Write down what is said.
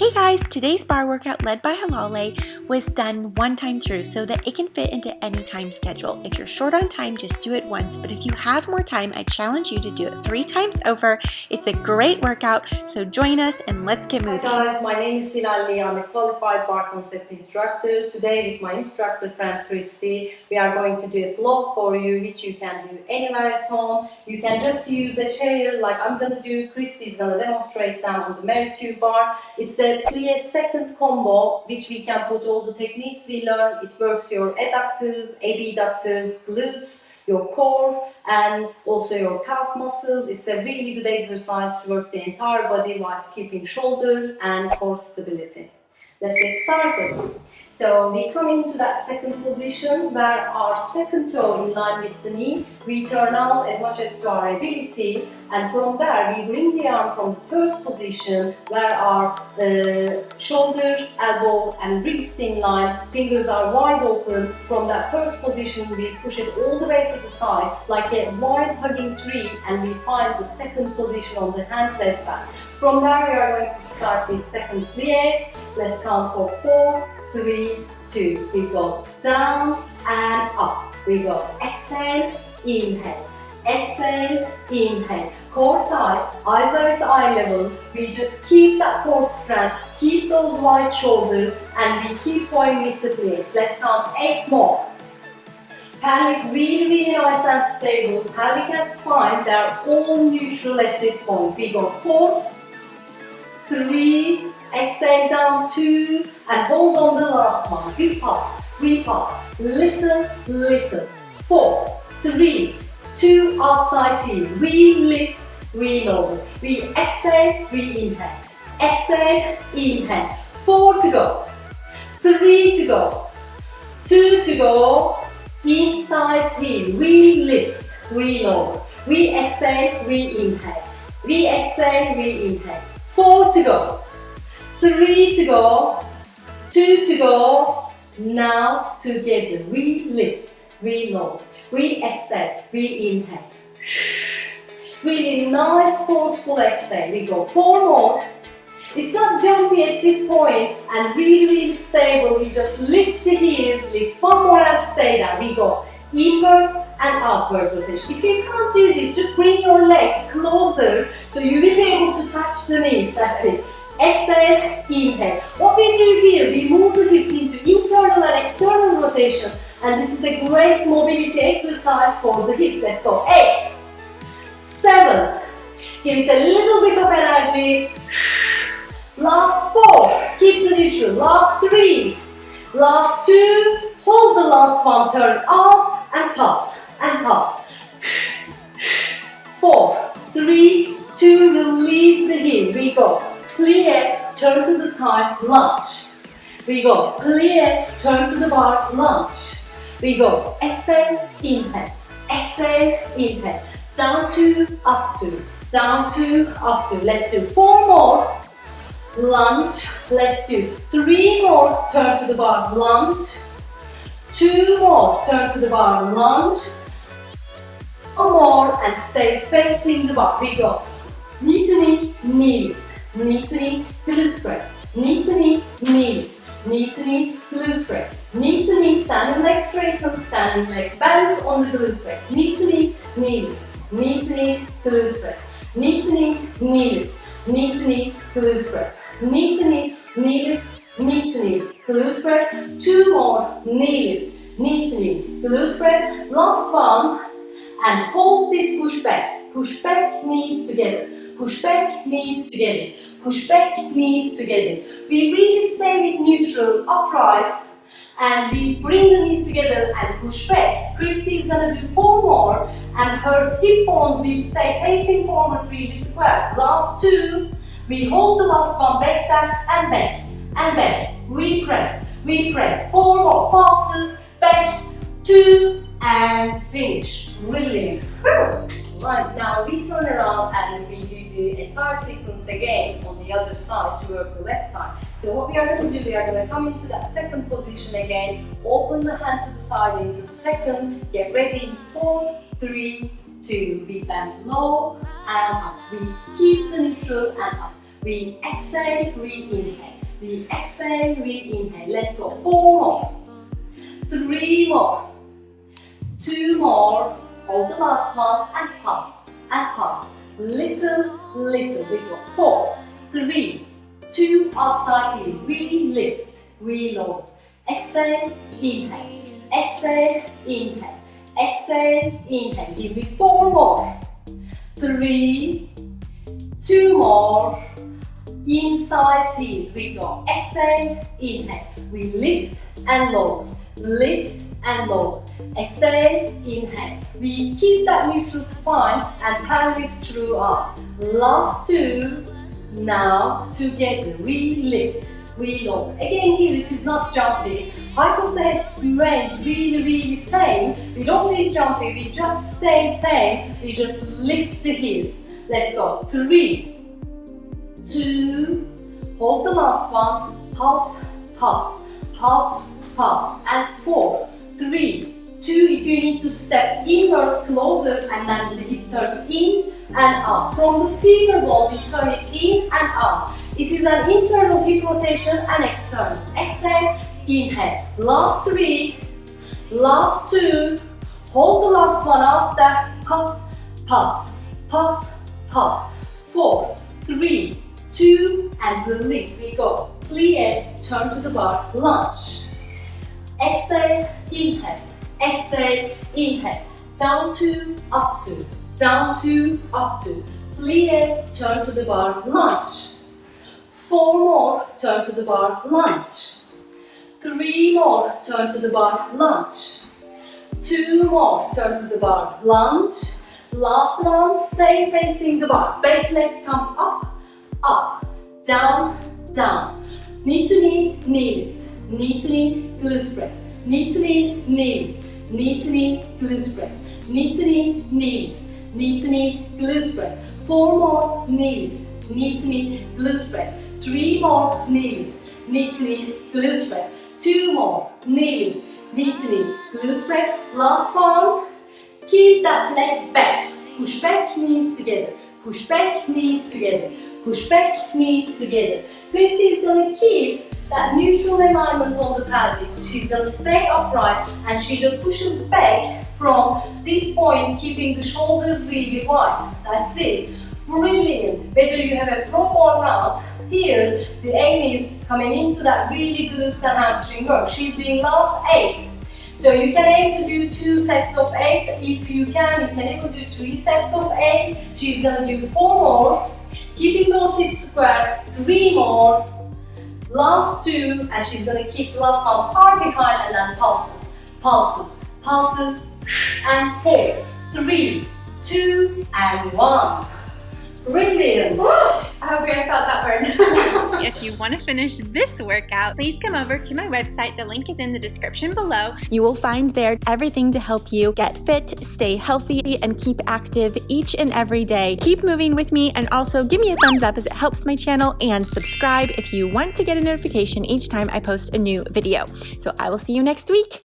Hey guys, today's bar workout led by Halale was done one time through so that it can fit into any time schedule. If you're short on time, just do it once, but if you have more time, I challenge you to do it 3 times over. It's a great workout, so join us and let's get moving. Hi guys, my name is Hilali. I'm a qualified bar concept instructor. Today with my instructor friend Kristi, we are going to do a flow for you which you can do anywhere at home. You can just use a chair like I'm going to do. Kristi is going to demonstrate them on the Meritube bar. It's the plié second combo which we can put all the techniques we learn. It works your adductors, abductors, glutes, your core and also your calf muscles. It's a really good exercise to work the entire body whilst keeping shoulder and core stability. Let's get started. So we come into that second position where our second toe in line with the knee. We turn out as much as to our ability, and from there we bring the arm from the first position where our shoulder, elbow and wrist in line, fingers are wide open. From that first position we push it all the way to the side like a wide hugging tree, and we find the second position on the hands as well. From there we are going to start with second pliés. Let's count for 4, 3, 2. We go down and up. We go exhale, inhale, exhale, inhale. Core tight, eyes are at eye level. We just keep that core strength, keep those wide shoulders, and we keep going with the pliés. Let's count 8 more. Pelvic really nice and stable. Pelvic and spine, they're all neutral at this point. We go 4, 3, exhale down 2, and hold on the last one. We pass, little, little. 4, 3, 2, outside heel. We lift, we lower. We exhale, we inhale. Exhale, inhale. 4 to go, 3 to go, 2 to go. Inside heel. We lift, we lower. We exhale, we inhale. We exhale, we inhale. 4 to go, 3 to go, 2 to go. Now together, we lift, we lower, we exhale, we inhale. Really nice forceful exhale. We go 4 more. It's not jumpy at this point and really stable. We just lift the heels, lift 1 more and stay there. We go inwards and outwards rotation. If you can't do this, just bring your legs closer so you will be able to touch the knees. That's it. Exhale, inhale. What we do here, we move the hips into internal and external rotation, and this is a great mobility exercise for the hips. Let's go. 8, 7, give it a little bit of energy. Last 4, keep the neutral. Last 3, last 2, hold the last one, turn out and pass, and pass. 4, 3, 2, release the heel. We go plié, turn to the side, lunge. We go plié, turn to the bar, lunge. We go exhale, inhale, exhale, inhale. Down 2, up 2, down 2, up 2. Let's do 4 more. Lunge. Let's do 3 more. Turn to the bar, lunge. 2 more. Turn to the bar, lunge. 1 more and stay facing the bar. We go knee to knee, knee lift. Knee to knee, glute press. Knee to knee, knee lift. Knee to knee, glute press. Knee to knee, standing leg straighten, standing leg bends on the glute press. Knee to knee, knee lift. Knee to knee, glute press. Knee to knee, knee lift. Knee to knee, glute press. Knee to knee, knee lift. Knee to knee, glute press. 2 more, knee lift. Knee to knee, glute press. Last one, and hold this push back. Push back, knees together. Push back, knees together. Push back, knees together. We really stay with neutral, upright, and we bring the knees together and push back. Kristi is gonna do 4 more, and her hip bones will stay facing forward, really square. Last 2, we hold the last one back there and back, and back. We press, 4 more, fastest, back, 2, and finish. Brilliant. Right, now we turn around and we do the entire sequence again on the other side to work the left side. So what we are going to do, we are going to come into that second position again, open the hand to the side into second, get ready, 4, 3, 2, we bend low and up. We keep the neutral and up. We exhale, we inhale. We exhale, we inhale. Let's go. 4 more. 3 more. 2 more. Hold the last one and pulse. And pulse. Little, little. We go. 4, 3, 2, outside heel. We lift. We lower. Exhale, inhale. Exhale, inhale. Exhale, inhale. Give me 4 more. 3, 2 more. Inside heel. We go. Exhale, inhale. We lift and lower. Lift and lower. Exhale, inhale. We keep that neutral spine and pelvis through up. Last 2. Now together. We lift. We lower. Again here it is not jumpy. Height of the head remains really same. We don't need jumpy. We just stay same. We just lift the heels. Let's go. 3, 2. Hold the last one. Pulse, pulse, pulse, pulse. And 4, 3, 2. If you need to step inwards closer and then the hip turns in and out. From the femur ball we turn it in and out. It is an internal hip rotation and external. Exhale, inhale. Last 3, last 2. Hold the last one out there. Pulse, pulse, pulse, pulse. 4, 3, 2, and release. We go. Plié, turn to the bar, lunge. Exhale, inhale. Exhale, inhale. Down 2, up 2. Down 2, up 2. Plié, turn to the bar, lunge. 4 more, turn to the bar, lunge. 3 more, turn to the bar, lunge. 2 more, turn to the bar, lunge. Last one, stay facing the bar. Back leg comes up, up, down, down. Knee to knee, knee lift. Knee to knee, glute press. Knee to knee, knee lift. Knee to knee, glute press. Knee to knee, knee lift. Knee to knee, glute press. 4 more, knee lift. Knee to knee, glute press. 3 more, knee lift. Knee to knee, glute press. 2 more, knee lift. Knee to knee, glute press. Last one. Keep that leg back. Push back, knees together. Push back, knees together. Push back, knees together. Kristi is going to keep that neutral alignment on the pelvis. She's going to stay upright and she just pushes back from this point, keeping the shoulders really wide. That's it. Brilliant. Whether you have a prop or not, here the aim is coming into that really glutes and hamstring work. She's doing last 8. So you can aim to do 2 sets of 8. If you can even do 3 sets of 8. She's going to do 4 more. Keeping those hips square. 3 more. Last 2. And she's going to keep the last one far behind and then pulses, pulses, pulses. And 4, 3, 2, and 1. Brilliant! I hope you guys felt that burn. If you want to finish this workout, please come over to my website. The link is in the description below. You will find there everything to help you get fit, stay healthy, and keep active each and every day. Keep moving with me and also give me a thumbs up as it helps my channel, and subscribe if you want to get a notification each time I post a new video. So I will see you next week.